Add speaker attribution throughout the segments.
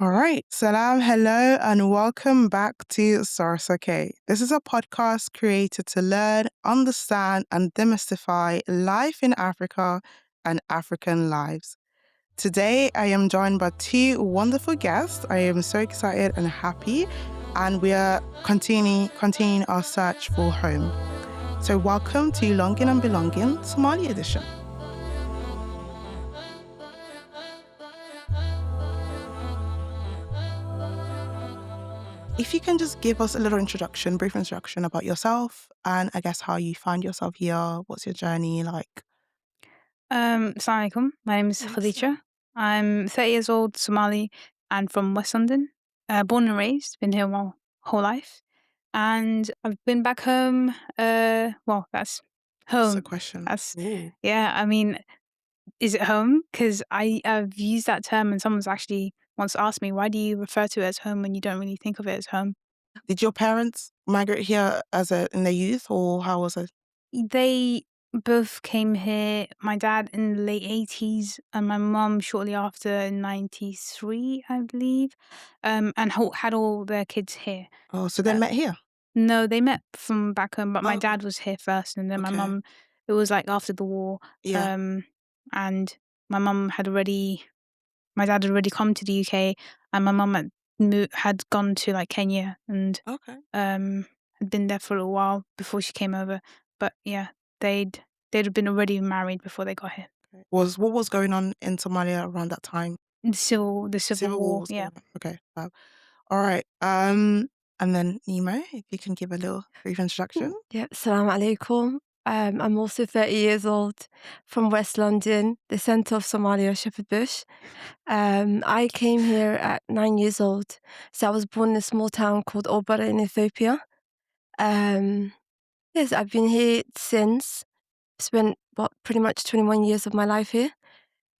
Speaker 1: All right. Salam, hello, and welcome back to Source OK. This is a podcast created to learn, understand, and demystify life in Africa and African lives. Today, I am joined by two wonderful guests. I am so excited and happy, and we are continuing our search for home. So welcome to Longing and Belonging, Somali Edition. If you can just give us a little brief introduction about yourself and I guess how you find yourself here, what's your journey like?
Speaker 2: Assalamu alaikum. My name is Khadija. I'm 30 years old, Somali, and from West London. Born and raised, been here my whole life. And I've been back home, that's
Speaker 1: That's a
Speaker 2: home.
Speaker 1: question.
Speaker 2: That's,
Speaker 1: Ooh.
Speaker 2: yeah, I mean, is it home? Because I've used that term and someone's actually once asked me, why do you refer to it as home when you don't really think of it as home?
Speaker 1: Did your parents migrate here in their youth or how was it?
Speaker 2: They both came here, my dad in the late 80s and my mum shortly after in 93, I believe, and had all their kids here.
Speaker 1: Oh, so they
Speaker 2: Uh,
Speaker 1: met here?
Speaker 2: no, they met from back home, but my
Speaker 1: Oh,
Speaker 2: dad was here first, and then my
Speaker 1: okay.
Speaker 2: mum, it was like after the war,
Speaker 1: Yeah.
Speaker 2: um, and my my dad had already come to the UK, and my mum had gone to like Kenya and
Speaker 1: Okay.
Speaker 2: had been there for a while before she came over. But yeah, they'd have been already married before they got here.
Speaker 1: What was going on in Somalia around that time?
Speaker 2: The civil
Speaker 1: Civil war
Speaker 2: war,
Speaker 1: was
Speaker 2: yeah.
Speaker 1: going on. Okay. Fab. All right. And then Nemo, if you can give a little brief introduction.
Speaker 3: Yeah, Assalamu alaikum. I'm also 30 years old from West London, the centre of Somalia, Shepherd Bush. I came here at 9 years old. So I was born in a small town called Obara in Ethiopia. Um, yes, I've been here since. Spent pretty much 21 years of my life here.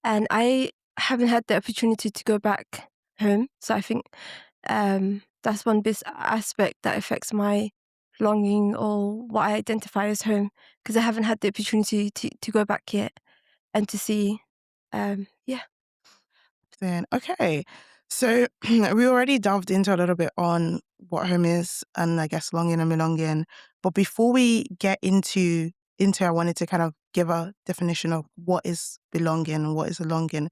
Speaker 3: And I haven't had the opportunity to go back home. So I think that's one big aspect that affects my longing or what I identify as home, because I haven't had the opportunity to go back yet and to see. Yeah.
Speaker 1: Then okay. So we already delved into a little bit on what home is and I guess longing and belonging. But before we get into I wanted to kind of give a definition of what is belonging and what is a longing.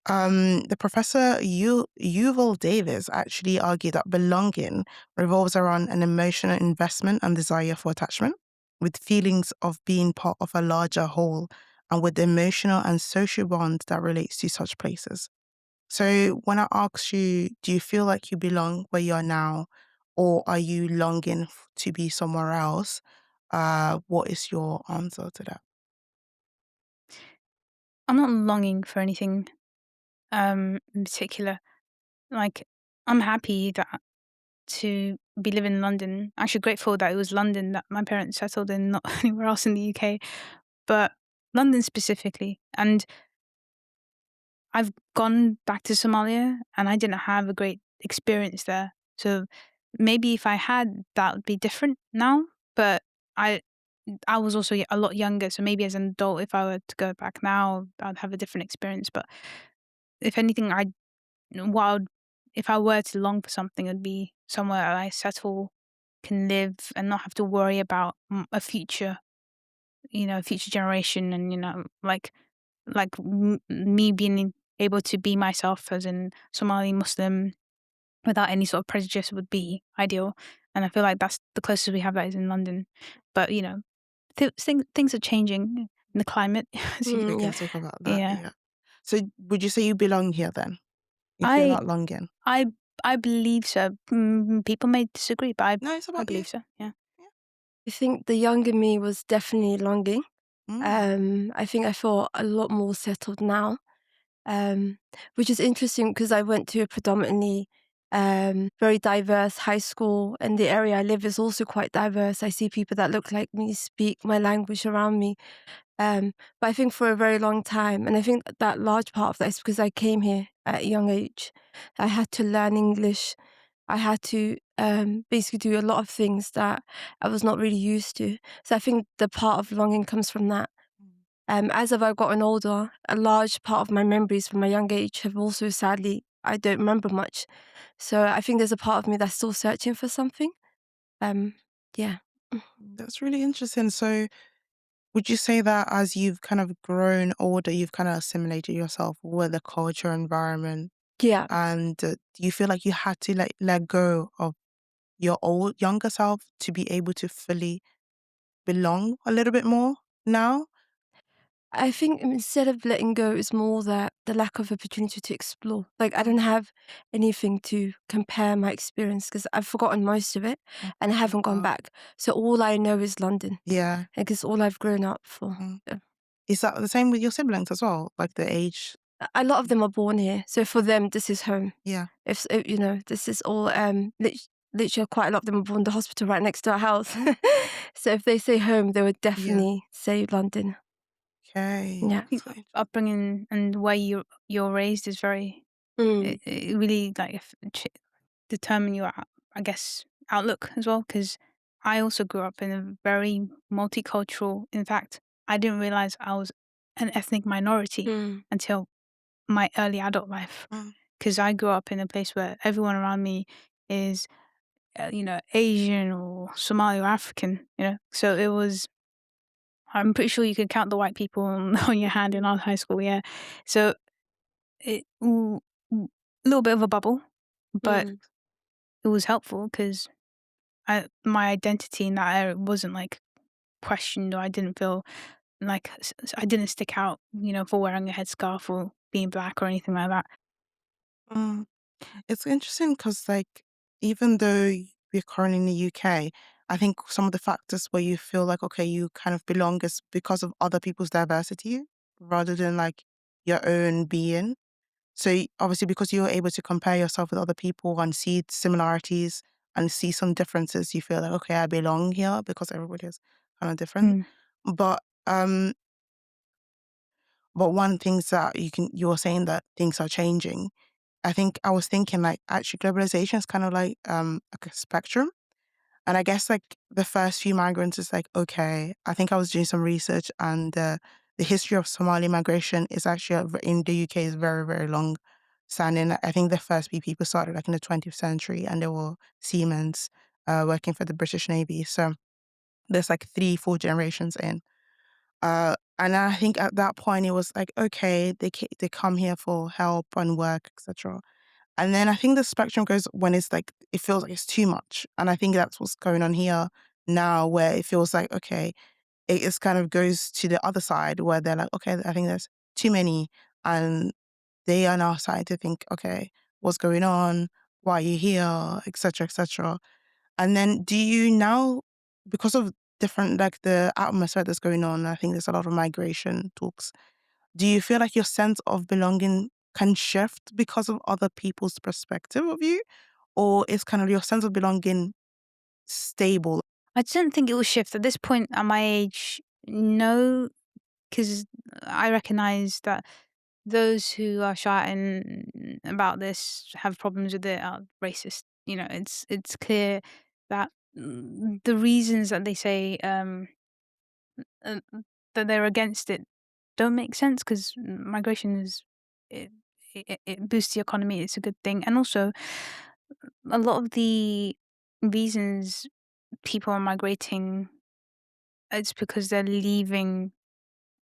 Speaker 1: The professor Yuval Davis actually argued that belonging revolves around an emotional investment and desire for attachment, with feelings of being part of a larger whole, and with the emotional and social bond that relates to such places. So when I ask you, do you feel like you belong where you are now, or are you longing to be somewhere else? What is your answer to that?
Speaker 2: I'm not longing for anything in particular. Like, I'm happy that to be living in London. Actually grateful that it was London that my parents settled in, not anywhere else in the UK. But London specifically. And I've gone back to Somalia and I didn't have a great experience there. So maybe if I had, that would be different now. But I I was also a lot younger, so maybe as an adult, if I were to go back now, I'd have a different experience. But if anything, what I would, if I were to long for something, it'd be somewhere I settle, can live, and not have to worry about a future, future generation, and me being able to be myself as in Somali Muslim without any sort of prejudice would be ideal. And I feel like that's the closest we have that is in London. But things are changing in the climate. as you-
Speaker 1: We
Speaker 3: Yeah.
Speaker 1: can talk about that.
Speaker 2: yeah,
Speaker 1: Yeah. So would you say you belong here then? If you're
Speaker 2: I
Speaker 1: not longing?
Speaker 2: I I believe so. People may disagree, but
Speaker 1: No, it's
Speaker 2: I
Speaker 1: about you.
Speaker 2: believe so. Yeah.
Speaker 1: Yeah.
Speaker 3: I think the younger me was definitely longing.
Speaker 1: Mm.
Speaker 3: I think I feel a lot more settled now, which is interesting because I went to a predominantly very diverse high school, and the area I live is also quite diverse. I see people that look like me, speak my language around me. But I think for a very long time, and I think that large part of that is because I came here at a young age. I had to learn English. I had to basically do a lot of things that I was not really used to. So I think the part of longing comes from that. As I've gotten older, a large part of my memories from my young age have also sadly I don't remember much. So I think there's a part of me that's still searching for something. Um, yeah.
Speaker 1: That's really interesting. So would you say that as you've kind of grown older, you've kind of assimilated yourself with the culture environment,
Speaker 3: Yeah.
Speaker 1: and do you feel like you had to like let go of your younger self to be able to fully belong a little bit more now?
Speaker 3: I think instead of letting go, it's more that the lack of opportunity to explore. Like I
Speaker 1: Mm,
Speaker 3: don't have anything to compare my experience because I've forgotten most of it
Speaker 1: mm.
Speaker 3: and I
Speaker 1: Oh,
Speaker 3: haven't gone
Speaker 1: wow.
Speaker 3: back. So all I know is London.
Speaker 1: Yeah.
Speaker 3: Like it's all I've grown up for.
Speaker 1: Mm.
Speaker 3: Yeah.
Speaker 1: Is that the same with your siblings as well? Like the age?
Speaker 3: A lot of them are born here, so for them this is home.
Speaker 1: Yeah.
Speaker 3: If you know, this is all literally quite a lot of them are born in the hospital right next to our house.
Speaker 1: Mm,
Speaker 3: So if they say home, they would
Speaker 1: yeah.
Speaker 3: definitely say London.
Speaker 1: Okay.
Speaker 3: Yeah.
Speaker 2: I think
Speaker 1: So
Speaker 2: upbringing and where you're raised is very
Speaker 3: Mm.
Speaker 2: it really like determine your I guess outlook as well. Because I also grew up in a very multicultural. In fact, I didn't realize I was an ethnic minority
Speaker 3: Mm.
Speaker 2: until my early adult life.
Speaker 1: mm,
Speaker 2: Because I grew up in a place where everyone around me is Asian or Somali or African. So it was. I'm pretty sure you could count the white people on, on your hand in our high school. Yeah, so it a little bit of a bubble, but
Speaker 3: Mm.
Speaker 2: it was helpful because my identity in that area wasn't like questioned, or I didn't feel like I didn't stick out, for wearing a headscarf or being black or anything like that.
Speaker 1: mm. It's interesting because, like, even though we're currently in the UK, I think some of the factors where you feel like, okay, you kind of belong is because of other people's diversity rather than like your own being. So obviously, because you're able to compare yourself with other people and see similarities and see some differences, you feel like, okay, I belong here because everybody is kind of different.
Speaker 2: Mm,
Speaker 1: But but one things that you were saying that things are changing. I think I was thinking like actually globalization is kind of like a spectrum. And I guess like the first few migrants is like, okay, I think I was doing some research and the history of Somali migration is actually in the UK is very, very long standing. I think the first few people started like in the 20th century and they were seamen working for the British Navy. So there's like three, four generations in. And I think at that point it was like, okay, they come here for help and work, etc. And then I think the spectrum goes when it's like it feels like it's too much. And I think that's what's going on here now, where it feels like, okay, it just kind of goes to the other side where they're like, okay, I think there's too many. And they are now starting to think, okay, what's going on? Why are you here? Etc. etc. And then do you now, because of different like the atmosphere that's going on, I think there's a lot of migration talks. Do you feel like your sense of belonging can shift because of other people's perspective of you? Or is kind of your sense of belonging stable?
Speaker 2: I didn't think it will shift at this point at my age. No, because I recognize that those who are shouting about this have problems with it are racist. It's clear that the reasons that they say uh, that they're against it don't make sense because migration is it, it boosts the economy. It's a good thing, and also a lot of the reasons people are migrating, it's because they're leaving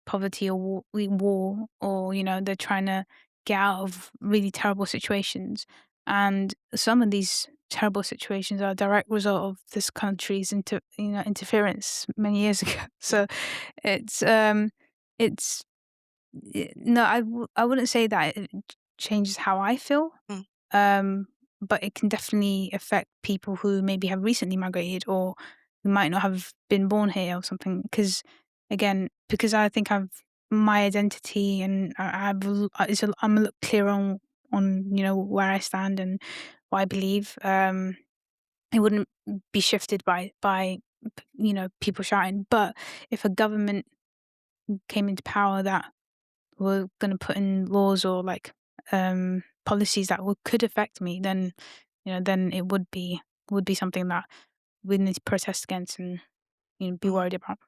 Speaker 2: poverty or war, or they're trying to get out of really terrible situations, and some of these terrible situations are a direct result of this country's interference many years ago. So it's it's no, I wouldn't say that it changes how I feel,
Speaker 1: Mm,
Speaker 2: um, but it can definitely affect people who maybe have recently migrated or who might not have been born here or something. Because again, because I think I've my identity and I'm a lot clearer on where I stand and what I believe. It wouldn't be shifted by people shouting. But if a government came into power that were going to put in laws or like policies that could affect me, then then it would be something that we need to protest against and be
Speaker 1: mm,
Speaker 2: worried about.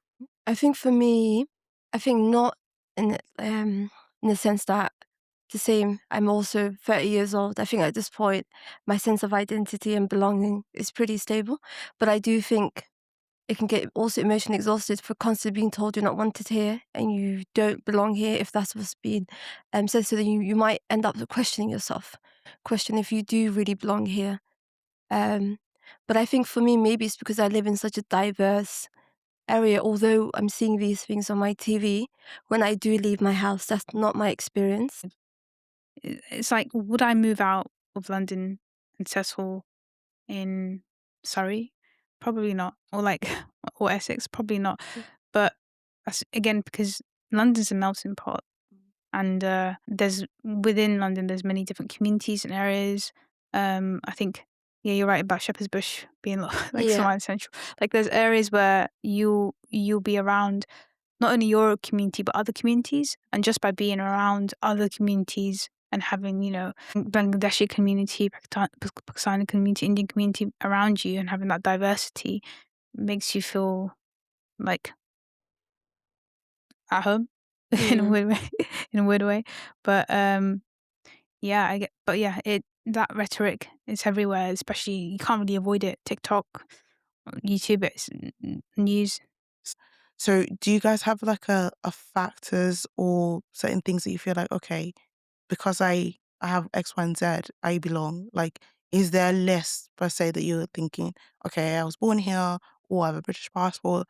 Speaker 3: I think for me, I think not in the sense that the same. I'm also 30 years old. I think at this point, my sense of identity and belonging is pretty stable. But I do think it can get also emotionally exhausted for constantly being told you're not wanted here and you don't belong here if that's what's been said. So then you might end up questioning yourself, question if you do really belong here. Um, but I think for me, maybe it's because I live in such a diverse area. Although I'm seeing these things on my TV, when I do leave my house, that's not my experience.
Speaker 2: It's like, would I move out of London and settle in Surrey? Probably not. Or like, or Essex? Probably not. But that's again because London's a melting pot, and there's within London there's many different communities and areas. I think yeah, you're right about Shepherd's Bush being like
Speaker 3: Yeah.
Speaker 2: Somali Central. Like there's areas where you'll be around not only your community but other communities, and just by being around other communities and having Bangladeshi community, Pakistani community, Indian community around you, and having that diversity makes you feel like at home in a
Speaker 3: Mm.
Speaker 2: weird way, in a weird way. But yeah, I get. But yeah, it that rhetoric is everywhere. Especially you can't really avoid it. TikTok, YouTube, it's news.
Speaker 1: So do you guys have like a factors or certain things that you feel like, okay, because I have X, Y, and Z, I belong? Like, is there a list per se that you're thinking, okay, I was born here or I have a British passport,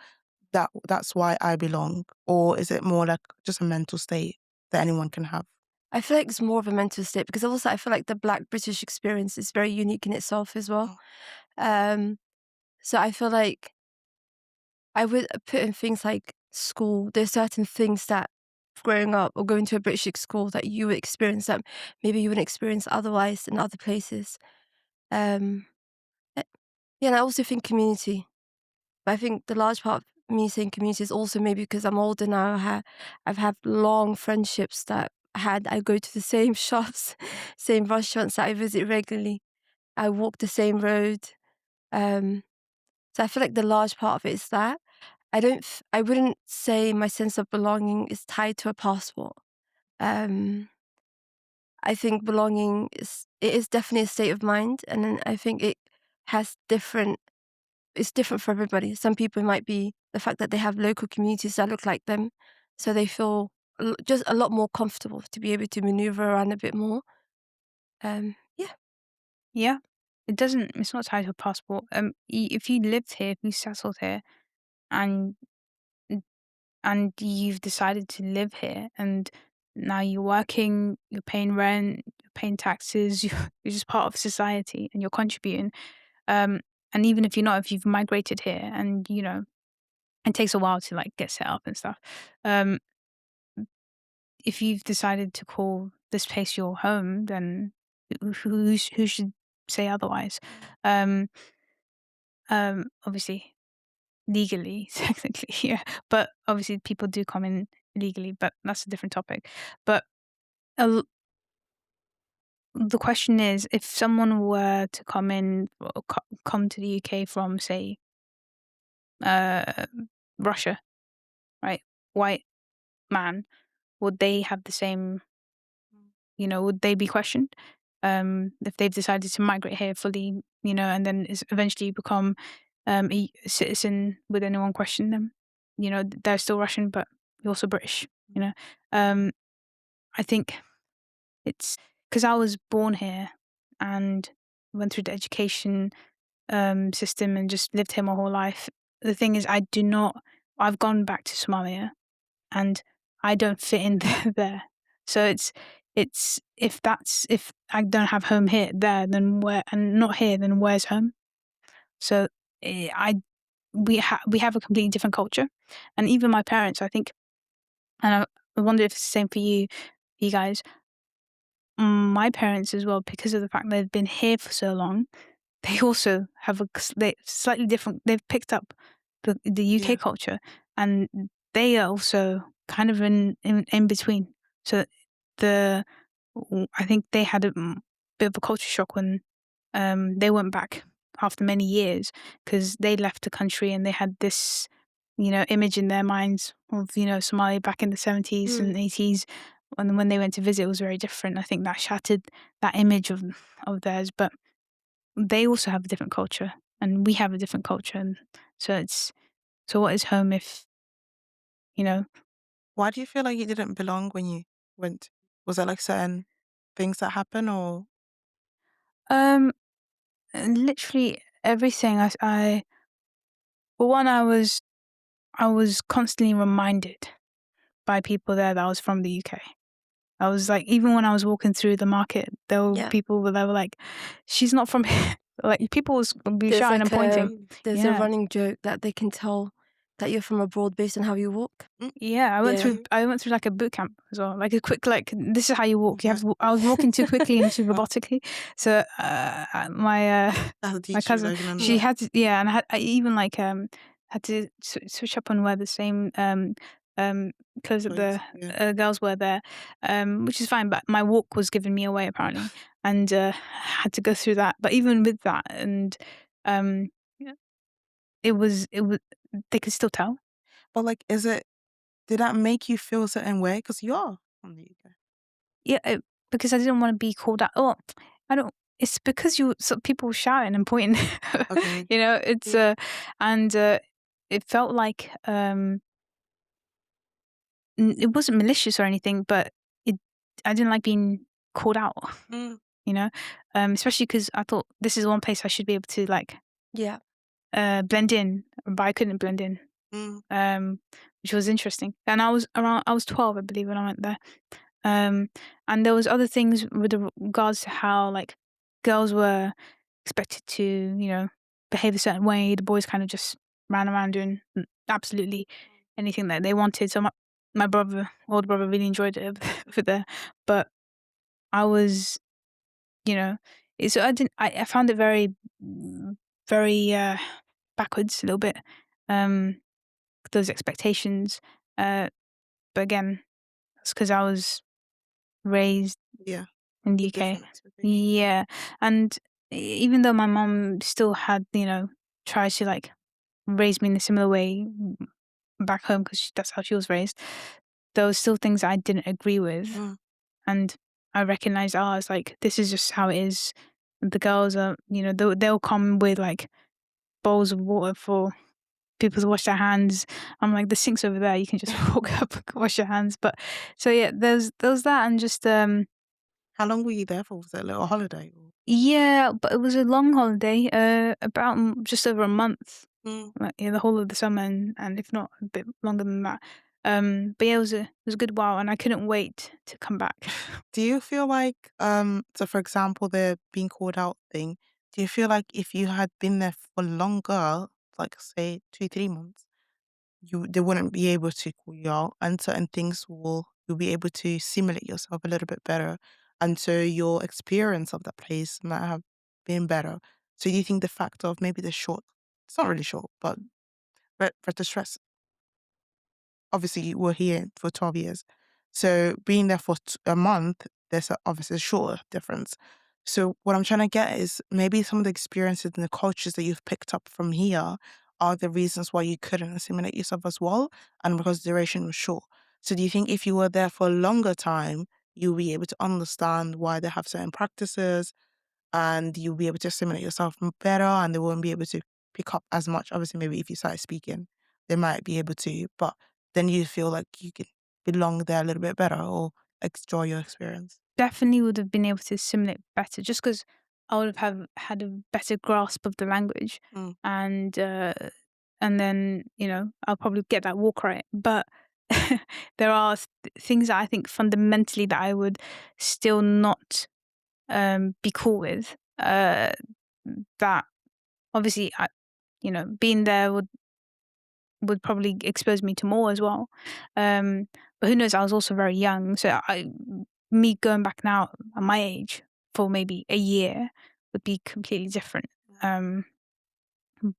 Speaker 1: that's why I belong? Or is it more like just a mental state that anyone can have?
Speaker 3: I feel like it's more of a mental state because also I feel like the Black British experience is very unique in itself as well.
Speaker 1: Mm.
Speaker 3: Um, so I feel like I would put in things like school. There's certain things that growing up or going to a British school that you would experience that maybe you wouldn't experience otherwise in other places. Um, eh, yeah, and I also think community. But I think the large part of me saying community is also maybe because I'm older now. I've had long friendships that I go to the same shops, same restaurants that I visit regularly. I walk the same road. Um, so I feel like the large part of it is that. I wouldn't say my sense of belonging is tied to a passport. Um, I think belonging is definitely a state of mind, and then I think has different it's different for everybody. Some people might be the fact that they have local communities that look like them, so they feel just a lot more comfortable to be able to maneuver around a bit more. Yeah.
Speaker 2: Yeah, it doesn't. It's not tied to a passport. If you lived here, if you settled here, and and you've decided to live here, and now you're working, you're paying rent, you're paying taxes, you're just part of society, and you're contributing. Um, and even if you're not, if you've migrated here, and it takes a while to like get set up and stuff. Um, if you've decided to call this place your home, then who should say otherwise? Um, Obviously, legally, technically, yeah. But obviously, people do come in illegally, but that's a different topic. But a l- the question is, if someone were to come in, or come to the UK from, say, uh, Russia, right? White man, would they have the same? Would they be questioned if they've decided to migrate here fully? And then eventually become a citizen? Would anyone question them? They're still Russian, but you're also British. You know, um, I think it's because I was born here and went through the education system and just lived here my whole life. The thing is, I do not. I've gone back to Somalia and I don't fit in there. So if I don't have home here there, then where, and not here, then where's home? So I we have a completely different culture, and even my parents, I think, and I wonder if it's the same for you guys. My parents as well, because of the fact they've been here for so long, they also have they slightly different. They've picked up the UK
Speaker 1: Yeah.
Speaker 2: culture, and they are also kind of in between. So the I think they had a bit of a culture shock when they went back after many years because they left the country and they had this image in their minds of Somalia back in the 70s and
Speaker 3: Mm.
Speaker 2: 80s, and when they went to visit, it was very different. I think that shattered that image of theirs. But they also have a different culture, and we have a different culture, and so what is home if you know?
Speaker 1: Why do you feel like you didn't belong when you went? Was there like certain things that happened, or
Speaker 2: Um, literally everything. For one, I was constantly reminded by people there that I was from the UK. I was like, even when I was walking through the market, there were
Speaker 3: Yeah.
Speaker 2: people that were like, "She's not from here." Like people would be
Speaker 3: There's
Speaker 2: shouting
Speaker 3: like
Speaker 2: and pointing.
Speaker 3: there's a
Speaker 2: Yeah,
Speaker 3: running joke that they can tell that you're from abroad based on how you walk.
Speaker 1: mm,
Speaker 2: yeah. I went
Speaker 3: Yeah.
Speaker 2: through. I went through like a boot camp as well, like a quick like. This is how you walk. You have to. I was walking too quickly and too robotically. So
Speaker 1: that'll
Speaker 2: my
Speaker 1: teach you
Speaker 2: cousin,
Speaker 1: like none of
Speaker 2: she
Speaker 1: that?
Speaker 3: Yeah.
Speaker 2: had to. Yeah, and I even like had to switch up and wear the same um clothes that the
Speaker 1: Clothes, yeah.
Speaker 2: girls wear there, which is fine. But my walk was giving me away apparently, and had to go through that. But even with that, and um, yeah, it was they could still tell.
Speaker 1: But like, did that make you feel a certain way? Because you are from the UK.
Speaker 2: Yeah, because I didn't want to be called out. Oh, I don't. It's because people were shouting and pointing.
Speaker 1: Okay.
Speaker 2: It's and it felt like it wasn't malicious or anything, but it I didn't like being called out.
Speaker 1: Mm,
Speaker 2: Especially because I thought this is one place I should be able to like
Speaker 3: Yeah.
Speaker 2: blend in, but I couldn't blend in.
Speaker 1: mm,
Speaker 2: Um, which was interesting. And I was 12, I believe, when I went there. And there was other things with regards to how like girls were expected to, behave a certain way. The boys kind of just ran around doing absolutely anything that they wanted. So my older brother, really enjoyed it over there. But I was, you know, so I didn't. I found it very, very backwards a little bit. Um, those expectations. But again, that's because I was raised
Speaker 1: yeah.
Speaker 2: in the
Speaker 1: With
Speaker 2: UK.
Speaker 1: different expectations.
Speaker 2: Yeah, and even though my mom still had, tries to like raise me in a similar way back home because that's how she was raised, there was still things I didn't agree with,
Speaker 1: Mm,
Speaker 2: and I recognized, it's like this is just how it is. The girls are, they'll come with like bowls of water for people to wash their hands. I'm like, the sink's over there. You can just walk up and wash your hands. But so yeah, there's that, and just
Speaker 1: how long were you there for? Was it a little holiday? Or?
Speaker 2: yeah, but it was a long holiday, about just over a month,
Speaker 1: Mm.
Speaker 2: like, yeah, the whole of the summer, and if not a bit longer than that. But yeah, it was a good while, and I couldn't wait to come back.
Speaker 1: Do you feel like, so for example, the being called out thing, do you feel like if you had been there for longer, like say 2, 3 months, they wouldn't be able to call you out, and certain things you'll be able to simulate yourself a little bit better, and so your experience of that place might have been better. So do you think the fact of maybe it's not really short, but the stress, obviously you were here for 12 years. So being there for a month, there's obviously a shorter difference. So what I'm trying to get is maybe some of the experiences and the cultures that you've picked up from here are the reasons why you couldn't assimilate yourself as well, and because the duration was short. So do you think if you were there for a longer time, you'll be able to understand why they have certain practices, and you'll be able to assimilate yourself better, and they won't be able to pick up as much. Obviously, maybe if you started speaking, they might be able to, but then you feel like you can belong there a little bit better or enjoy your experience.
Speaker 2: Definitely would have been able to assimilate better, just because I would have had a better grasp of the language,
Speaker 1: Mm,
Speaker 2: and then I'll probably get that walk right. But there are things that I think fundamentally that I would still not be cool with. That obviously, being there would probably expose me to more as well. But who knows? I was also very young, so me going back now at my age for maybe a year would be completely different. Um,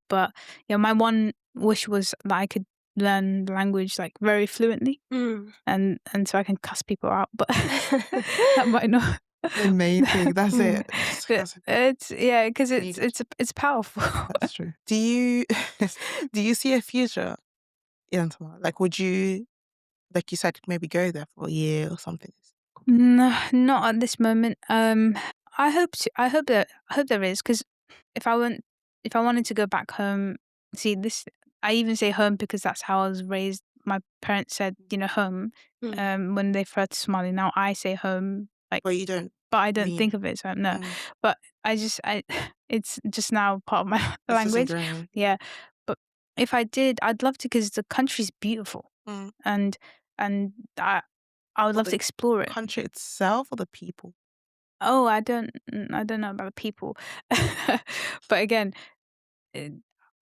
Speaker 2: but my one wish was that I could learn the language like very fluently,
Speaker 3: Mm.
Speaker 2: and so I can cuss people out. But that might not.
Speaker 1: the main thing, that's it. Just
Speaker 2: But it's because
Speaker 1: needed.
Speaker 2: it's powerful.
Speaker 1: That's true. Do you do you see a future in Somalia? Like, would you? like you said, maybe go there for a year or something?
Speaker 2: No, not at this moment. I hope there is, because if I went, if I wanted to go back home, see this, I even say home because that's how I was raised. My parents said, home,
Speaker 3: Mm.
Speaker 2: when they refer to Somali. Now I say home, like,
Speaker 1: But you don't
Speaker 2: but I don't
Speaker 1: mean
Speaker 2: think of it, so no.
Speaker 1: mm,
Speaker 2: But I it's just now part of my
Speaker 1: it's just
Speaker 2: language.
Speaker 1: ingrained.
Speaker 2: Yeah. But if I did, I'd love to, because the country's beautiful,
Speaker 1: Mm.
Speaker 2: and I would
Speaker 1: Or
Speaker 2: love
Speaker 1: the
Speaker 2: to explore it.
Speaker 1: country itself or the people?
Speaker 2: Oh, I don't know about the people. But again, eh,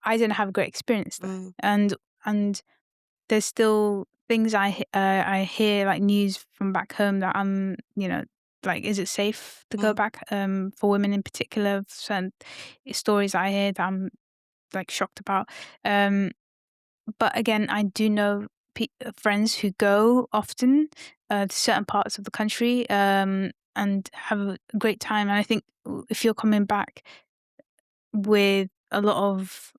Speaker 2: I didn't have a great experience there.
Speaker 1: Mm,
Speaker 2: And there's still things I hear, like news from back home, that like, is it safe to go
Speaker 1: mm,
Speaker 2: back, for women in particular? Certain stories I hear that I'm, like, shocked about. Um but again, I do know friends who go often, to certain parts of the country, and have a great time. And I think, if you're coming back with a lot of,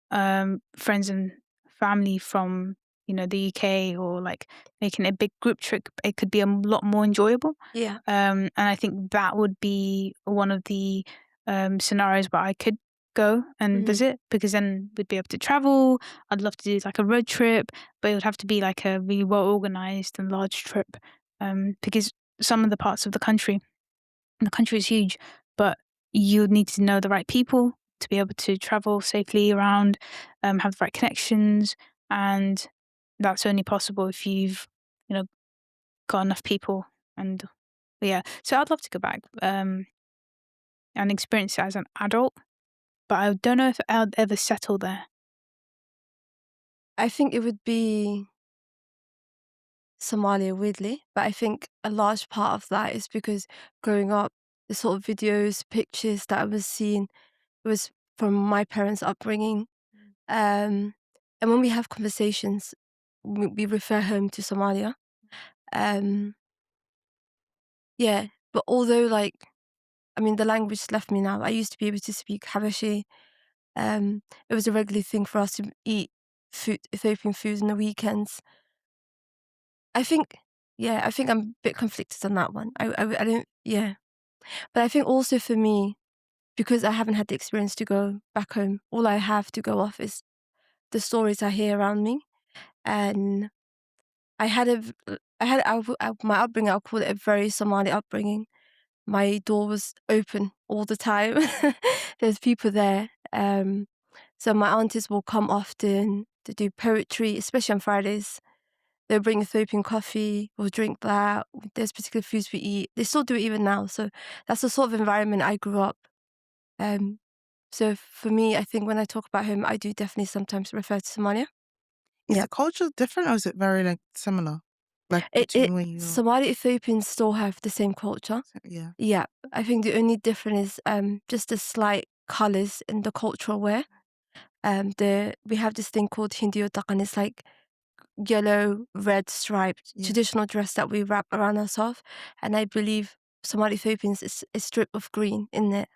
Speaker 2: friends and family from, the UK, or like making a big group trip, it could be a lot more enjoyable.
Speaker 3: Yeah.
Speaker 2: And I think that would be one of the, scenarios where I could go and
Speaker 3: Mhm.
Speaker 2: visit, because then we'd be able to travel. I'd love to do like a road trip, but it would have to be like a really well organized and large trip, because some of the parts of the country is huge, but you need to know the right people to be able to travel safely around, have the right connections, and that's only possible if you've, you know, got enough people. And yeah, so I'd love to go back, and experience it as an adult, but I don't know if I'd ever settle there.
Speaker 3: I think it would be Somalia, weirdly, but I think a large part of that is because growing up, the sort of videos, pictures that I was seeing was from my parents' upbringing. Um, and when we have conversations, we refer home to Somalia. Um, yeah, but although, like, I mean, the language left me now. I used to be able to speak Habashi. It was a regular thing for us to eat food, Ethiopian food on the weekends. I think, yeah, I think I'm a bit conflicted on that one. I don't, yeah. But I think also for me, because I haven't had the experience to go back home, all I have to go off is the stories I hear around me. And I had a, I had, my upbringing, I'll call it a very Somali upbringing. My door was open all the time. There's people there. So my aunties will come often to do poetry, especially on Fridays. They'll bring Ethiopian coffee, we'll drink that. There's particular foods we eat. They still do it even now. So that's the sort of environment I grew up. Um, so for me, I think when I talk about home, I do definitely sometimes refer to Somalia.
Speaker 1: is
Speaker 3: Yeah.
Speaker 1: the culture different or is it very, like, similar? Like, between where you are?
Speaker 3: Somali Ethiopians still have the same culture.
Speaker 1: So yeah.
Speaker 3: Yeah. I think the only difference is just the slight colours in the cultural wear. We have this thing called Hindi and it's like yellow, red striped
Speaker 1: Yeah.
Speaker 3: traditional dress that we wrap around ourselves. And I believe Somali Ethiopians is a strip of green in it.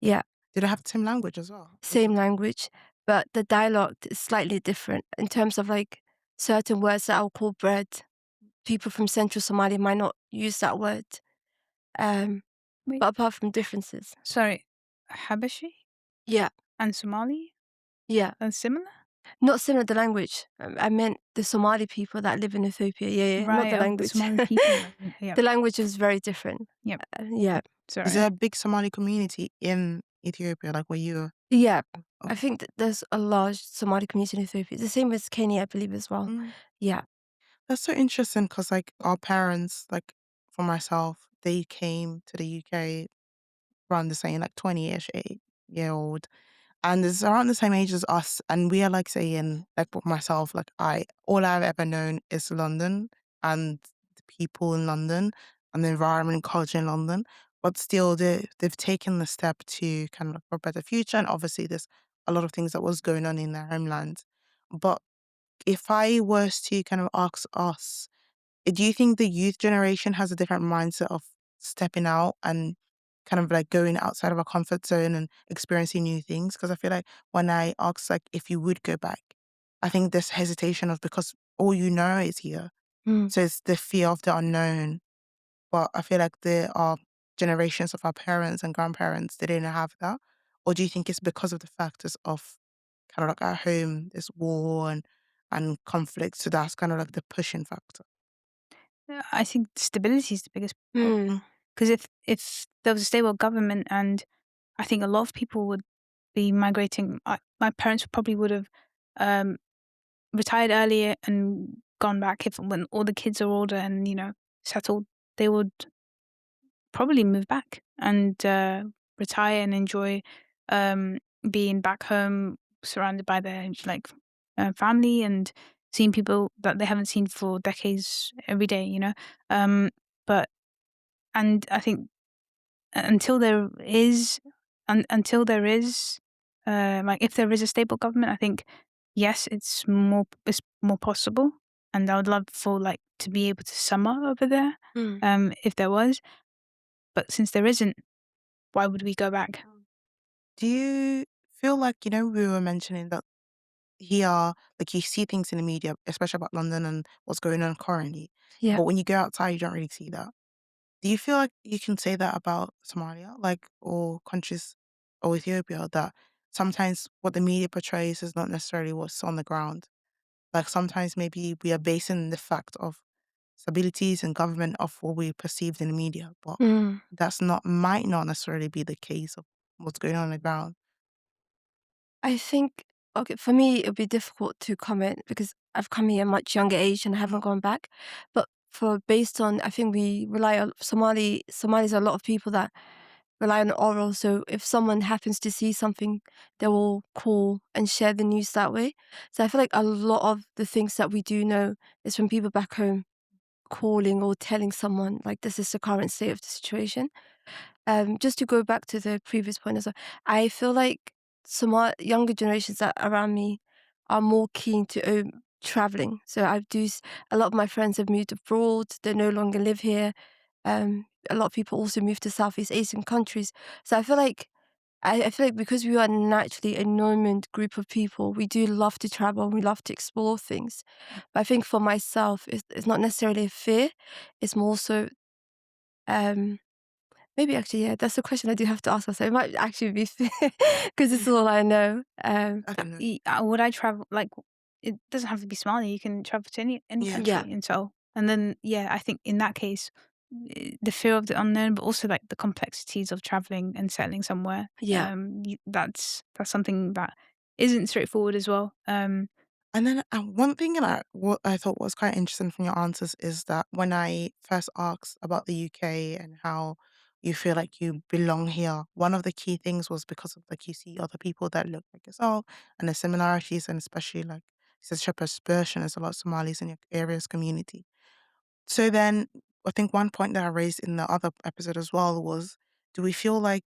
Speaker 3: Yeah,
Speaker 1: Do they have the same language as well? Or is
Speaker 3: same
Speaker 1: it
Speaker 3: language, but the dialect is slightly different in terms of like certain words that I'll call bread. People from central Somalia might not use that word. Um,
Speaker 2: Wait,
Speaker 3: but apart from differences.
Speaker 2: sorry, Habashi
Speaker 3: Yeah,
Speaker 2: and Somali
Speaker 3: yeah.
Speaker 2: are similar?
Speaker 3: Not similar the language. I meant the Somali people that live in Ethiopia. Yeah, yeah, not
Speaker 2: Right.
Speaker 3: the
Speaker 2: Oh, the
Speaker 3: language.
Speaker 2: Somali people. Right. Yep.
Speaker 3: The language is very different.
Speaker 2: Yep.
Speaker 3: Yeah.
Speaker 1: is there
Speaker 2: Sorry.
Speaker 1: a big Somali community in Ethiopia, like where you're
Speaker 3: Yeah, I
Speaker 1: okay.
Speaker 3: think that there's a large Somali community in Ethiopia. The same as Kenya, I believe, as well.
Speaker 1: Mm.
Speaker 3: Yeah.
Speaker 1: That's so interesting because, like, our parents, like, for myself, they came to the UK around the same, like, 20-ish, 8 year old. And it's around the same age as us. And we are like saying, like for myself, like all I've ever known is London and the people in London and the environment and culture in London. But still, they've taken the step to kind of look for a better future. And obviously, there's a lot of things that was going on in their homeland. But if I was to kind of ask us, do you think the youth generation has a different mindset of stepping out and kind of like going outside of our comfort zone and experiencing new things? Because I feel like when I ask like if you would go back, I think this hesitation of because all you know is here.
Speaker 3: Mm.
Speaker 1: So it's the fear of the unknown. But I feel like there are generations of our parents and grandparents, they didn't have that. Or do you think it's because of the factors of kind of like at home, there's war and conflict, so that's kind of like the pushing factor?
Speaker 2: I think stability is the biggest
Speaker 3: Mm.
Speaker 2: problem. Because if there was a stable government, and I think a lot of people would be migrating. My parents probably would have um, retired earlier and gone back if when all the kids are older and settled. They would probably move back and retire and enjoy um, being back home, surrounded by their family and seeing people that they haven't seen for decades every day. Um, but and I think until there is until there is like if there is a stable government, I think yes, it's more possible, and I would love for to be able to summer over there
Speaker 3: Mm.
Speaker 2: if there was, but since there isn't, why would we go back?
Speaker 1: Do you feel like, we were mentioning that here, like you see things in the media, especially about London and what's going on currently,
Speaker 3: Yeah.
Speaker 1: but when you go outside, you don't really see that. Do you feel like you can say that about Somalia, like, or countries or Ethiopia, that sometimes what the media portrays is not necessarily what's on the ground? Like sometimes maybe we are basing the fact of stabilities and government of what we perceived in the media, but
Speaker 3: Mm.
Speaker 1: might not necessarily be the case of what's going on the ground.
Speaker 3: I think, okay, for me, it would be difficult to comment because I've come here at a much younger age and I haven't gone back. But for based on, I think we rely on Somalis are a lot of people that rely on oral. So if someone happens to see something, they will call and share the news that way. So I feel like a lot of the things that we do know is from people back home calling or telling someone like this is the current state of the situation. Just to go back to the previous point as well, I feel like some younger generations that are around me are more keen to traveling. So a lot of my friends have moved abroad. They no longer live here. A lot of people also moved to Southeast Asian countries. So I feel like because we are naturally a nomad group of people, we do love to travel. We love to explore things. But I think for myself, it's not necessarily a fear. It's more so. Um, Maybe actually, yeah, that's a question I do have to ask myself. It might actually be because it's all I know.
Speaker 1: I don't know.
Speaker 2: Would I travel? It doesn't have to be Somalia. You can travel to any
Speaker 1: Yeah.
Speaker 3: Yeah,
Speaker 2: country in Seoul, and then I think in that case, the fear of the unknown, but also like the complexities of traveling and settling somewhere.
Speaker 3: yeah.
Speaker 2: That's something that isn't straightforward as well.
Speaker 1: And then one thing that what I thought was quite interesting from your answers is that when I first asked about the UK and how you feel like you belong here, one of the key things was because of like you see other people that look like yourself and the similarities, and especially like you said Shepherd's Bush and there's a lot of Somalis in your area's community. So then I think one point that I raised in the other episode as well was, do we feel like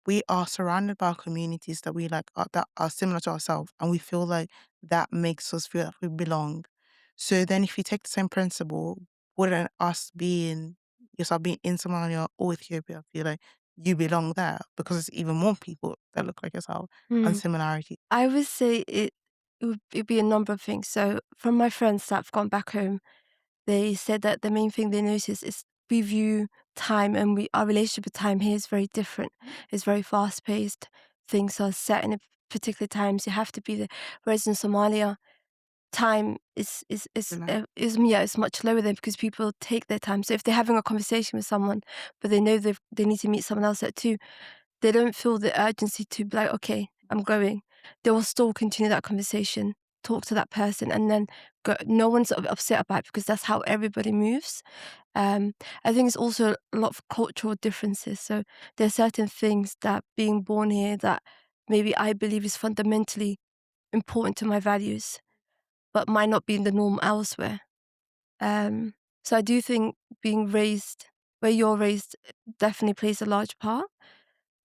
Speaker 1: we are surrounded by communities that we like that are similar to ourselves, and we feel like that makes us feel like we belong? So then if you take the same principle, wouldn't us being yourself being in Somalia or Ethiopia feel like you belong there because it's even more people that look like yourself and
Speaker 3: Mm.
Speaker 1: similarity?
Speaker 3: I would say it'd be a number of things. So from my friends that have gone back home, they said that the main thing they notice is we view time and our relationship with time here is very different. It's very fast paced. Things are set in a particular times. You have to be there. Whereas in Somalia, time
Speaker 1: Relax.
Speaker 3: yeah, it's much lower there because people take their time. So if they're having a conversation with someone, but they know they need to meet someone else at 2, they don't feel the urgency to be like, "Okay, I'm going." They will still continue that conversation, talk to that person, and then go. No one's upset about it because that's how everybody moves. Um, I think it's also a lot of cultural differences. So there are certain things that being born here that maybe I believe is fundamentally important to my values, but might not be in the norm elsewhere. Um, so I do think being raised where you're raised definitely plays a large part.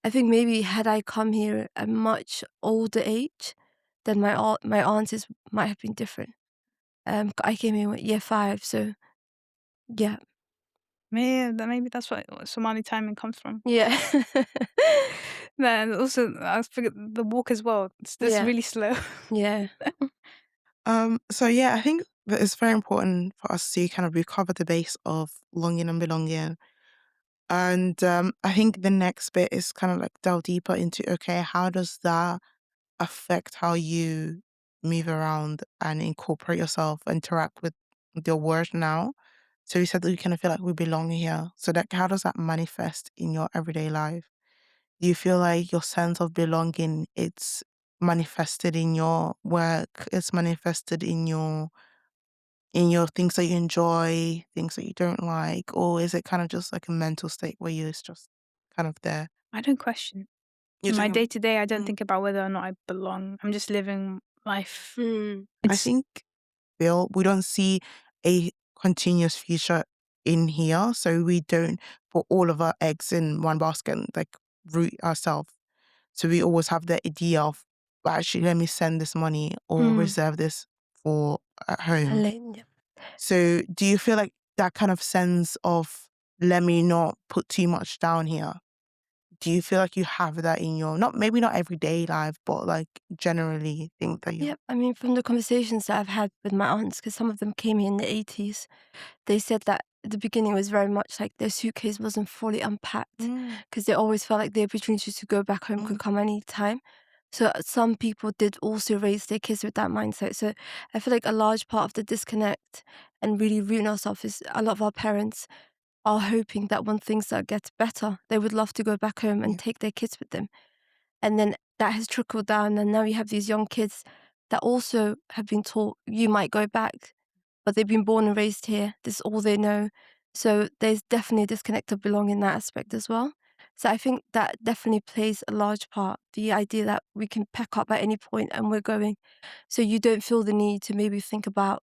Speaker 3: I think maybe had I come here at a much older age, then my answers might have been different. I came here at year 5, so yeah.
Speaker 2: Maybe that's what Somali timing comes from.
Speaker 3: Yeah.
Speaker 2: Then also I forget the walk as well. It's
Speaker 3: Yeah,
Speaker 2: really slow.
Speaker 3: yeah.
Speaker 1: So yeah, I think that it's very important for us to kind of recover the base of longing and belonging. And I think the next bit is kind of like delve deeper into, okay, how does that affect how you move around and incorporate yourself, interact with your world now? So you said that you kind of feel like we belong here. So that how does that manifest in your everyday life? Do you feel like your sense of belonging, it's manifested in your work, it's manifested in your things that you enjoy, things that you don't like, or is it kind of just like a mental state where you're just kind of there?
Speaker 2: I don't question.
Speaker 1: You
Speaker 2: In my
Speaker 1: don't.
Speaker 2: day to day, I don't
Speaker 1: Mm.
Speaker 2: think about whether or not I belong. I'm just living life.
Speaker 3: Mm.
Speaker 1: I
Speaker 2: It's
Speaker 1: think, Bill, we don't see a continuous future in here, so we don't put all of our eggs in one basket and like root ourselves. So we always have the idea of, "Well, actually, let me send this money or
Speaker 3: Mm.
Speaker 1: reserve this for at home."
Speaker 3: Yeah.
Speaker 1: So do you feel like that kind of sense of, let me not put too much down here? Do you feel like you have that in your, not maybe not everyday life, but like generally think that you're
Speaker 3: Yep. I mean, from the conversations that I've had with my aunts, because some of them came here in the 80s, they said that at the beginning was very much like their suitcase wasn't fully unpacked
Speaker 1: Mm,
Speaker 3: because they always felt like the opportunity to go back home could
Speaker 1: mm,
Speaker 3: come any time. So some people did also raise their kids with that mindset. So I feel like a large part of the disconnect and really rooting ourselves is a lot of our parents are hoping that when things get better, they would love to go back home and
Speaker 1: yeah,
Speaker 3: take their kids with them. And then that has trickled down, and now you have these young kids that also have been taught you might go back, but they've been born and raised here. This is all they know. So there's definitely a disconnect of belonging in that aspect as well. So I think that definitely plays a large part. The idea that we can pack up at any point and we're going. So you don't feel the need to maybe think about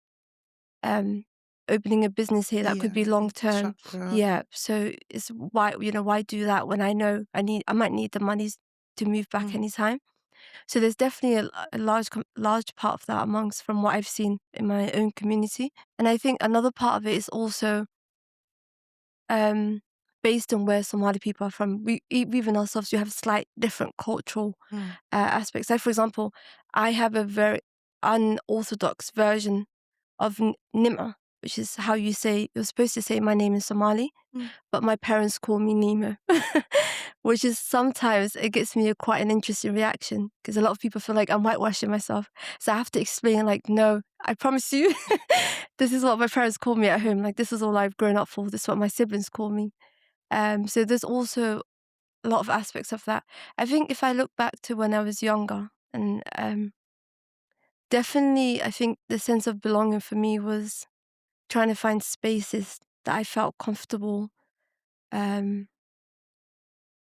Speaker 3: um opening a business here that could
Speaker 1: yeah,
Speaker 3: be long term.
Speaker 1: infrastructure,
Speaker 3: Yeah. So it's why do that when I know I might need the monies to move back
Speaker 1: mm,
Speaker 3: anytime. So there's definitely a large part of that amongst from what I've seen in my own community. And I think another part of it is also um, based on where Somali people are from. Even ourselves, we have slight different cultural
Speaker 1: mm,
Speaker 3: aspects. Like, for example, I have a very unorthodox version of Nima, which is how you're supposed to say my name in Somali,
Speaker 1: mm,
Speaker 3: but my parents call me Nemo, which is sometimes it gets me quite an interesting reaction because a lot of people feel like I'm whitewashing myself. So I have to explain, like, no, I promise you, this is what my parents call me at home. Like, this is all I've grown up for. This is what my siblings call me. So there's also a lot of aspects of that. I think if I look back to when I was younger, and definitely, I think the sense of belonging for me was trying to find spaces that I felt comfortable. Um,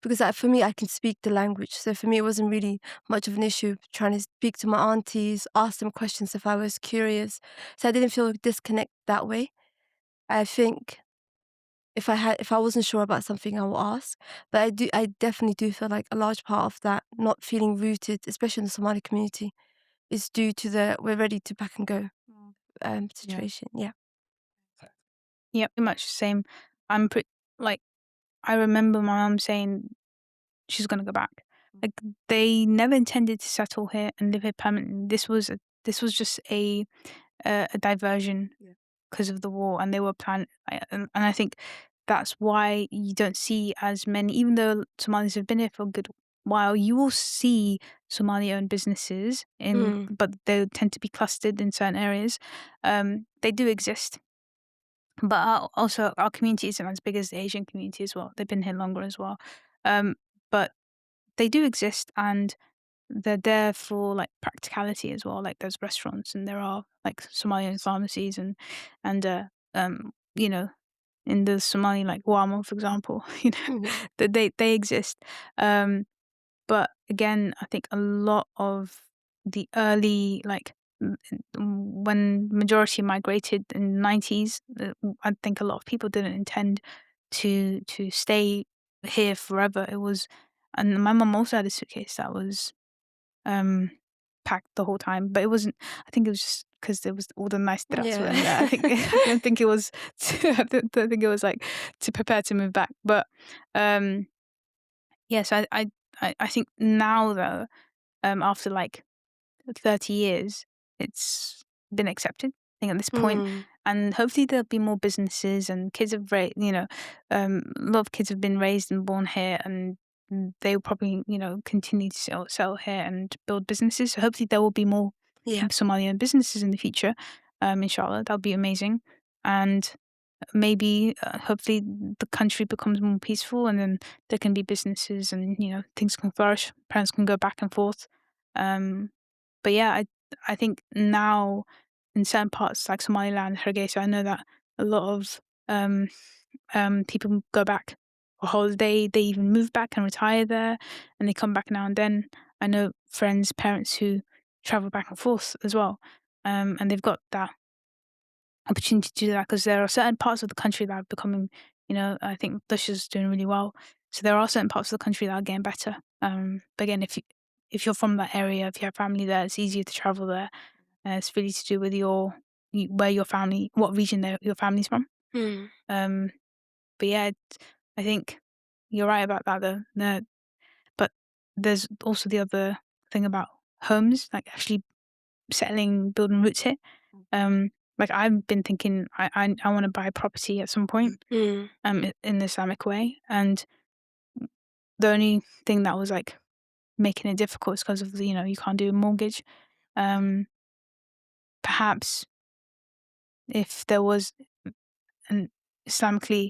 Speaker 3: because for me, I can speak the language. So for me, it wasn't really much of an issue trying to speak to my aunties, ask them questions if I was curious. So I didn't feel a disconnect that way. I think if I wasn't sure about something, I will ask. But I definitely do feel like a large part of that not feeling rooted, especially in the Somali community, is due to the we're ready to pack and go
Speaker 1: yeah,
Speaker 3: situation. Yeah.
Speaker 2: yeah, pretty much the same. I'm pretty like I remember my mum saying she's gonna go back.
Speaker 1: mm,
Speaker 2: Like they never intended to settle here and live here permanently. This was just a diversion
Speaker 1: yeah,
Speaker 2: because of the war, and they were plan. And I think that's why you don't see as many. Even though Somalis have been here for a good while, you will see Somali-owned businesses
Speaker 3: Mm.
Speaker 2: but they tend to be clustered in certain areas. They do exist, but also our community isn't as big as the Asian community as well. They've been here longer as well, um, but they do exist, and they're there for like practicality as well. Like there's restaurants and there are like Somalian pharmacies you know, in the Somali like Wamo, for example,
Speaker 3: Mhm.
Speaker 2: that they exist. Um, but again, I think a lot of the early when majority migrated in the 90s, I think a lot of people didn't intend to stay here forever. It was, and my mum also had a suitcase that was um, packed the whole time, but it wasn't. I think it was just because there was all the nice dress were in there. I think
Speaker 3: Yeah.
Speaker 2: I don't think it was. Don't think it was like to prepare to move back. But yes, I think now though, after like 30 years, it's been accepted, I think, at this point.
Speaker 3: Mm.
Speaker 2: And hopefully there'll be more businesses, and kids have a lot of kids have been raised and born here, and they will probably, continue to sell here and build businesses. So hopefully there will be more
Speaker 3: Yeah.
Speaker 2: Somalian businesses in the future. Inshallah, that'll be amazing. And maybe hopefully the country becomes more peaceful, and then there can be businesses, and things can flourish, parents can go back and forth. But yeah, I think now in certain parts like Somaliland, Hargeisa, I know that a lot of um people go back for holiday. They even move back and retire there, and they come back now and then. I know friends, parents who travel back and forth as well, and they've got that opportunity to do that because there are certain parts of the country that are becoming, I think Bush doing really well. So there are certain parts of the country that are getting better. But again, if you're from that area, if you have family there, it's easier to travel there. It's really to do with where your family, what region your family's from.
Speaker 3: Mm.
Speaker 2: Um, but yeah, I think you're right about that though. But there's also the other thing about homes, like actually settling, building roots here. Like I've been thinking, I want to buy property at some point,
Speaker 3: Mm.
Speaker 2: in the Islamic way, and the only thing that was like making it difficult is because of you can't do a mortgage. Um, Perhaps if there was an Islamically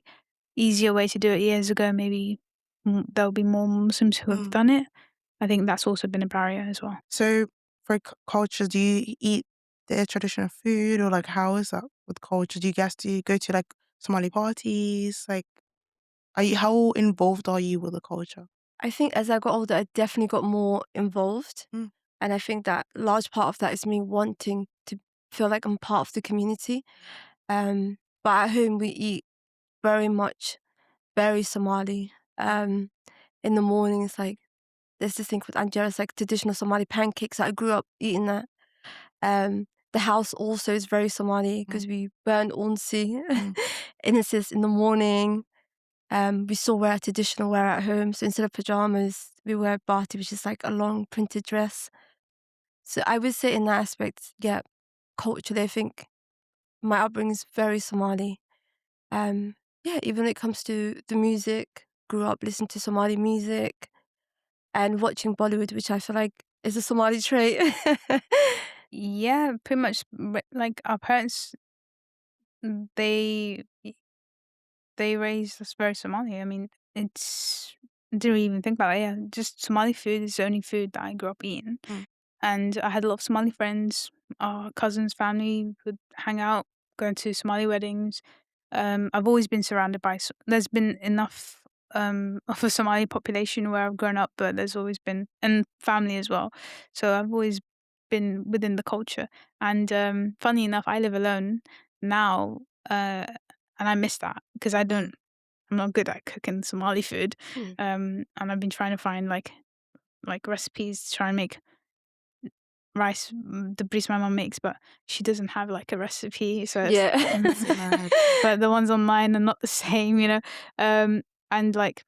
Speaker 2: easier way to do it years ago, maybe there'll be more Muslims who have
Speaker 1: Mm.
Speaker 2: done it. I think that's also been a barrier as well.
Speaker 1: So for cultures, do you eat their traditional food, or like how is that with culture? Do you go to like Somali parties? Like, how involved are you with the culture?
Speaker 3: I think as I got older, I definitely got more involved.
Speaker 1: Mm.
Speaker 3: And I think that large part of that is me wanting to feel like I'm part of the community. But at home, we eat very much, very Somali. In the mornings, like, there's this thing called anjera, it's like traditional Somali pancakes that I grew up eating that. The house also is very Somali
Speaker 1: Mm.
Speaker 3: because we burn unsi,
Speaker 1: Mm.
Speaker 3: incense in the morning. We still wear traditional wear at home. So instead of pajamas, we wear bati, which is like a long printed dress. So I would say in that aspect, yeah, culturally, I think my upbringing is very Somali. Yeah, even when it comes to the music, grew up listening to Somali music and watching Bollywood, which I feel like is a Somali trait.
Speaker 2: Yeah, pretty much. Like our parents, they they raised us very Somali. I mean, I didn't even think about it. Yeah, just Somali food is the only food that I grew up eating.
Speaker 1: Mm.
Speaker 2: And I had a lot of Somali friends. Our cousins' family would hang out, going to Somali weddings. I've always been surrounded by. There's been enough of a Somali population where I've grown up, but there's always been, and family as well. So I've always been within the culture. And funny enough, I live alone now, and I miss that because I'm not good at cooking Somali food.
Speaker 3: Mm.
Speaker 2: And I've been trying to find like recipes to try and make rice, the bris my mum makes, but she doesn't have like a recipe, so it's
Speaker 3: Yeah.
Speaker 1: That's mad.
Speaker 2: but the ones online are not the same. And like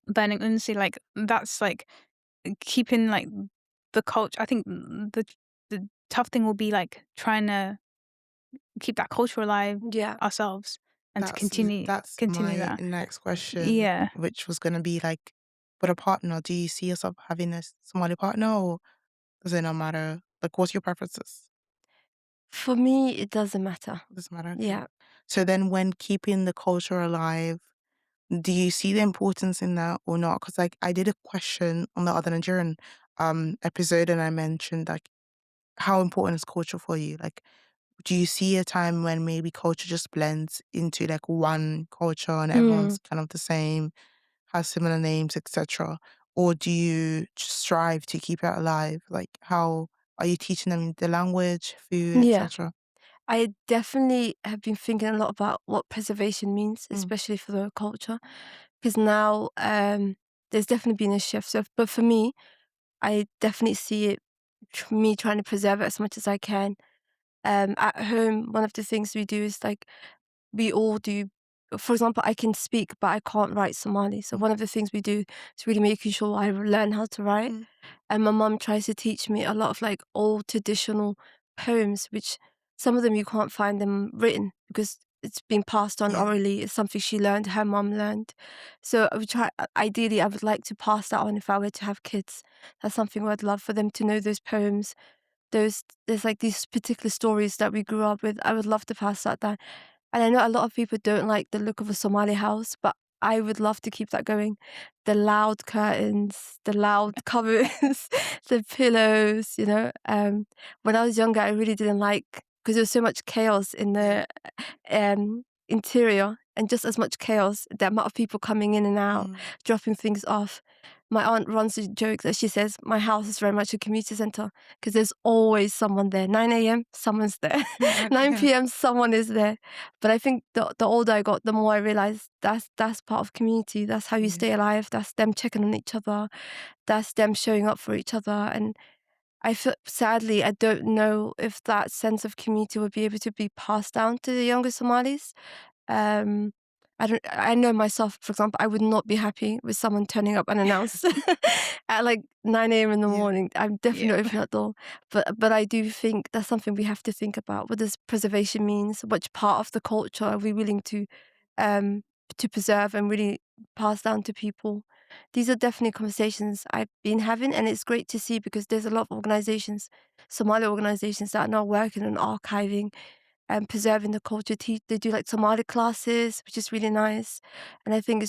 Speaker 2: burning unsi, like that's like keeping like the culture. I think the tough thing will be like trying to keep that culture alive
Speaker 3: Yeah.
Speaker 2: ourselves and to continue
Speaker 1: That's
Speaker 2: continue
Speaker 1: my
Speaker 2: that.
Speaker 1: next question,
Speaker 2: Yeah.
Speaker 1: which was gonna be like, with a partner, do you see yourself having a Somali partner, or does it not matter? Like, what's your preferences?
Speaker 3: For me, it doesn't matter.
Speaker 1: Doesn't matter. Okay.
Speaker 3: Yeah.
Speaker 1: So then, when keeping the culture alive, do you see the importance in that or not? Because like I did a question on the other Nigerian episode, and I mentioned like how important is culture for you? Like, do you see a time when maybe culture just blends into like one culture and
Speaker 3: Mm.
Speaker 1: everyone's kind of the same, has similar names, etc.? Or do you just strive to keep it alive? Like, how are you teaching them the language, food,
Speaker 3: Yeah.
Speaker 1: etc.?
Speaker 3: I definitely have been thinking a lot about what preservation means,
Speaker 1: Mm.
Speaker 3: especially for the culture, because now there's definitely been a shift. So, but for me, I definitely see it, me trying to preserve it as much as I can. At home, one of the things we do is like we all do. For example, I can speak, but I can't write Somali. So
Speaker 1: Mm.
Speaker 3: one of the things we do is really making sure I learn how to write.
Speaker 1: Mm.
Speaker 3: And my mum tries to teach me a lot of like old traditional poems, which some of them you can't find them written because it's been passed on
Speaker 1: Yeah.
Speaker 3: orally. It's something she learned, her mum learned. So I would try. Ideally, I would like to pass that on if I were to have kids. That's something I'd love for them to know. Those poems, there's like these particular stories that we grew up with. I would love to pass that down. And I know a lot of people don't like the look of a Somali house, but I would love to keep that going. The loud curtains, the loud covers, the pillows, you know. When I was younger, I really didn't like because there was so much chaos in
Speaker 1: Yeah.
Speaker 3: the interior and just as much chaos, the amount of people coming in and out,
Speaker 1: Mm.
Speaker 3: dropping things off. My aunt runs a joke that she says, my house is very much a community centre because there's always someone there. 9 a.m., someone's there.
Speaker 1: 9
Speaker 3: 9 p.m., someone is there. But I think the older I got, the more I realized that's part of community. That's how you
Speaker 1: Yeah.
Speaker 3: stay alive. That's them checking on each other. That's them showing up for each other. And I feel sadly, I don't know if that sense of community would be able to be passed down to the younger Somalis. Um, I know myself, for example, I would not be happy with someone turning up unannounced at like 9 a.m. in the
Speaker 1: Yeah.
Speaker 3: morning. I'm definitely
Speaker 2: Yeah.
Speaker 3: not opening that door. But I do think that's something we have to think about. What does preservation means? Which part of the culture are we willing um to preserve and really pass down to people? These are definitely conversations I've been having, and it's great to see because there's a lot of organizations, Somali organizations that are now working on archiving and preserving the culture. They do like Somali classes, which is really nice. And I think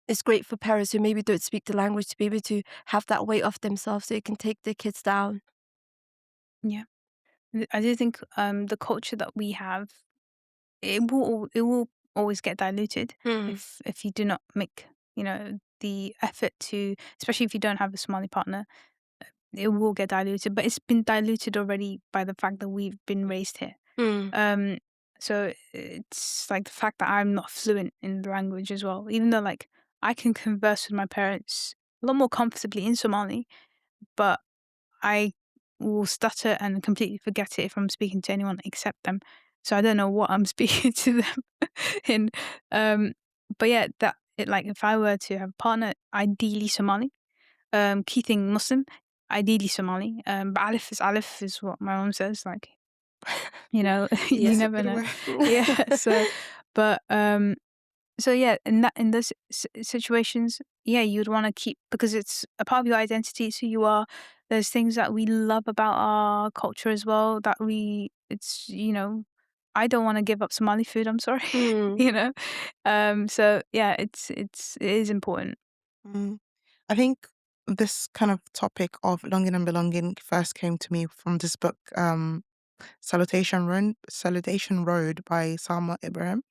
Speaker 3: it's great for parents who maybe don't speak the language to be able to have that weight off themselves so they can take their kids down.
Speaker 2: Yeah. I do think the culture that we have, it will always get diluted
Speaker 3: Mm,
Speaker 2: if you do not make, the effort to, especially if you don't have a Somali partner, it will get diluted. But it's been diluted already by the fact that we've been raised here.
Speaker 3: mm,
Speaker 2: Um, so it's like the fact that I'm not fluent in the language as well, even though like I can converse with my parents a lot more comfortably in Somali, but I will stutter and completely forget it if I'm speaking to anyone except them. So I don't know what I'm speaking to them in. Um, but yeah, that it like if I were to have a partner, ideally Somali. Key thing Muslim, ideally Somali. But Alif is what my mom says. Like you
Speaker 3: yeah.
Speaker 1: That's a
Speaker 2: never
Speaker 1: good
Speaker 2: know.
Speaker 1: way.
Speaker 2: Yeah. So, but so yeah, in those situations, yeah, you'd want to keep because it's a part of your identity. It's who you are. There's things that we love about our culture as well. That it's I don't want to give up Somali food. I'm sorry,
Speaker 3: Mm,
Speaker 2: you know. So yeah, it is important.
Speaker 1: Mm. I think this kind of topic of longing and belonging first came to me from this book, Salutation Road by Salma Ibrahim.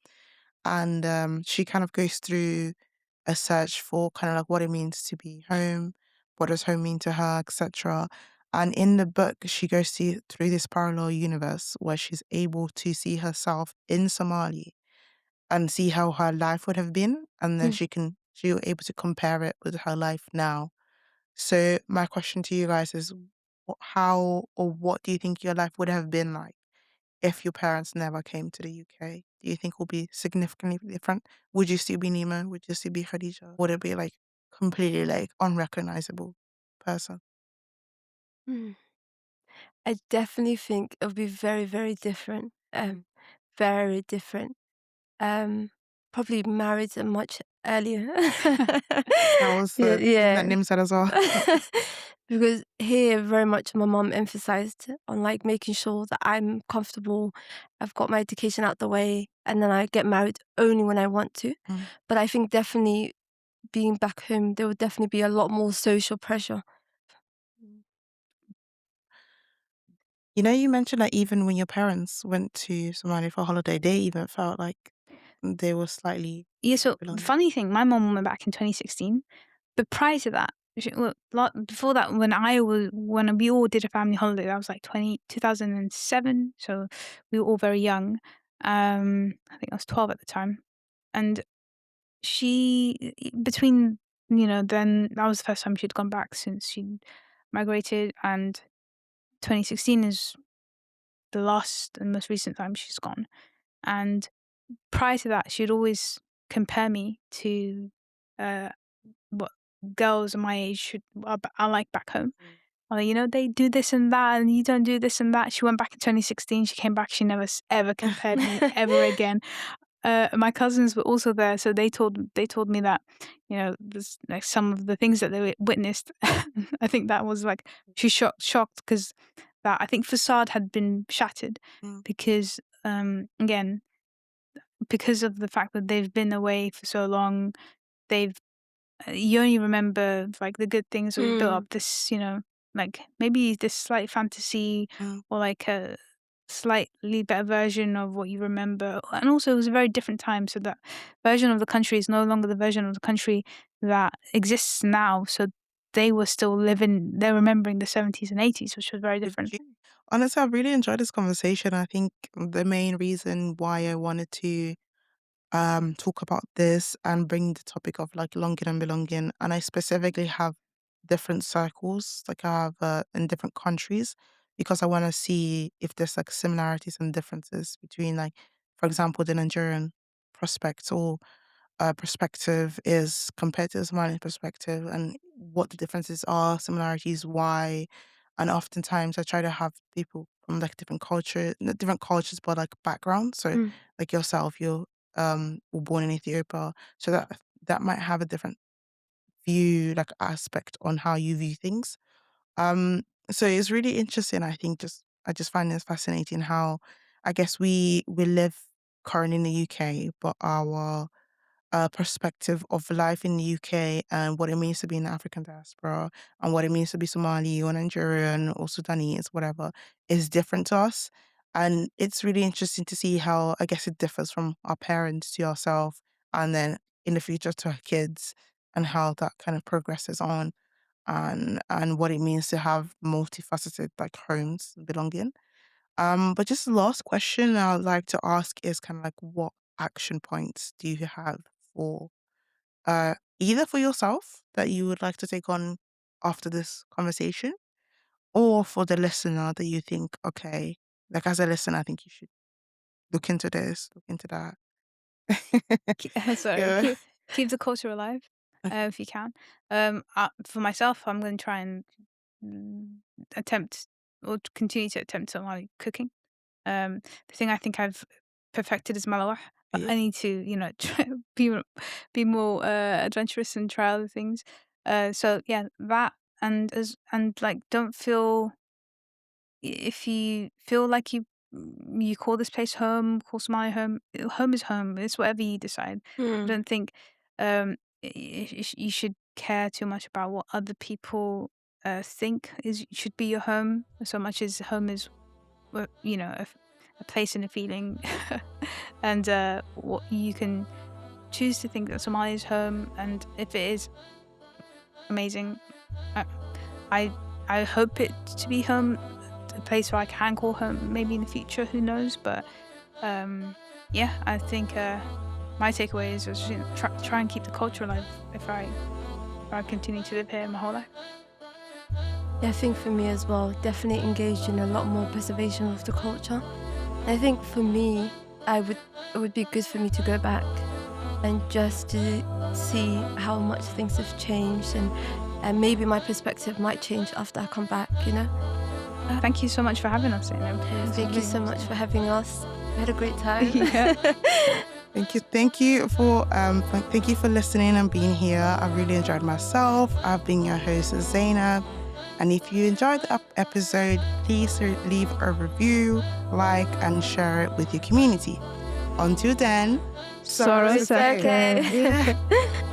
Speaker 1: And she kind of goes through a search for kind of like what it means to be home, what does home mean to her, etc. And in the book, she goes through this parallel universe where she's able to see herself in Somali and see how her life would have been, and then
Speaker 3: mm,
Speaker 1: she'll able to compare it with her life now. So my question to you guys is, how or what do you think your life would have been like if your parents never came to the UK? Do you think it will be significantly different? Would you still be Nemo? Would you still be Khadija? Would it be like completely like unrecognizable person?
Speaker 3: mm. I definitely think it would be very, very different.
Speaker 1: Mm.
Speaker 3: Very different. Um, Probably married much earlier.
Speaker 1: That was
Speaker 3: Yeah,
Speaker 1: something that
Speaker 3: yeah.
Speaker 1: Nim said as well.
Speaker 3: Because here, very much my mom emphasized on like making sure that I'm comfortable, I've got my education out the way, and then I get married only when I want to.
Speaker 1: Mm.
Speaker 3: But I think definitely being back home, there would definitely be a lot more social pressure.
Speaker 1: Mm. You know, you mentioned that even when your parents went to Somalia for a holiday, they even felt like they were slightly
Speaker 2: Yeah.
Speaker 1: not
Speaker 2: So the
Speaker 1: belonging.
Speaker 2: funny thing, my mom went back in 2016. But prior to that, before that, when we all did a family holiday, that was like 2007. So we were all very young. I think I was 12 at the time, and between then that was the first time she'd gone back since she migrated, and 2016 is the last and most recent time she's gone. And prior to that, she'd always compare me to uh, what girls my age are like back home. Oh, they do this and that, and you don't do this and that. She went back in 2016. She came back. She never ever compared me ever again. My cousins were also there, so they told me that, there's like some of the things that they witnessed. I think that was like she shocked because that I think facade had been shattered
Speaker 1: Mm,
Speaker 2: because again because of the fact that they've been away for so long. They've You only remember like the good things that we built up.
Speaker 3: Mm,
Speaker 2: This like maybe this slight fantasy
Speaker 1: mm,
Speaker 2: or like a slightly better version of what you remember. And also it was a very different time, so that version of the country is no longer the version of the country that exists now. So they were still they're remembering the 70s and 80s, which was very
Speaker 1: good
Speaker 2: different.
Speaker 1: to you. Honestly, I really enjoyed this conversation. I think the main reason why I wanted to talk about this and bring the topic of like longing and belonging, and I specifically have different circles like I have in different countries because I want to see if there's like similarities and differences between, like, for example, the Nigerian prospect or perspective is compared to the Somali perspective, and what the differences are, similarities, why. And oftentimes I try to have people from like not different cultures, but like backgrounds. So
Speaker 3: mm,
Speaker 1: like yourself, you're were born in Ethiopia, so that might have a different view, like aspect on how you view things. Um, so it's really interesting. I just find this fascinating how I guess we live currently in the UK, but our perspective of life in the UK and what it means to be in the African diaspora and what it means to be Somali or Nigerian or Sudanese, whatever, is different to us. And it's really interesting to see how I guess it differs from our parents to ourselves and then in the future to our kids, and how that kind of progresses on, and what it means to have multifaceted like homes belonging. But just the last question I'd like to ask is kind of like, what action points do you have for either for yourself that you would like to take on after this conversation, or for the listener that you think, okay, like as a listener, I think you should look into this, look into that.
Speaker 2: Sorry,
Speaker 1: Yeah.
Speaker 2: keep the culture alive,
Speaker 1: Okay.
Speaker 2: if you can. For myself, I'm going to try and mm, attempt or to continue to attempt Somali cooking. The thing I think I've perfected is malawah, but
Speaker 1: Yeah.
Speaker 2: I need to, try, be more adventurous and try other things. So yeah, that and like don't feel if you feel like you call this place home, call Somalia home. Home is home. It's whatever you decide. I
Speaker 3: mm,
Speaker 2: don't think you should care too much about what other people think should be your home, so much as home is a place and a feeling, and what you can choose to think that Somalia is home, and if it is amazing, I I, I hope it to be home, a place where I can call home maybe in the future. Who knows? But yeah, I think my takeaway is just, try and keep the culture alive if I continue to live here my whole life.
Speaker 3: yeah, I think for me as well, definitely engaged in a lot more preservation of the culture. I think for me, it would be good for me to go back and just to see how much things have changed, and maybe my perspective might change after I come back, you know?
Speaker 2: Thank you so much for having us. It was
Speaker 3: Thank you
Speaker 2: really
Speaker 3: so much
Speaker 2: nice.
Speaker 3: for having us. We had a great time.
Speaker 2: Yeah.
Speaker 1: Thank you for listening and being here. I really enjoyed myself. I've been your host, Zainab. And if you enjoyed the episode, please leave a review, like, and share it with your community. Until then,
Speaker 2: Sorrow
Speaker 3: It's
Speaker 1: Sake.
Speaker 3: okay.
Speaker 1: Yeah.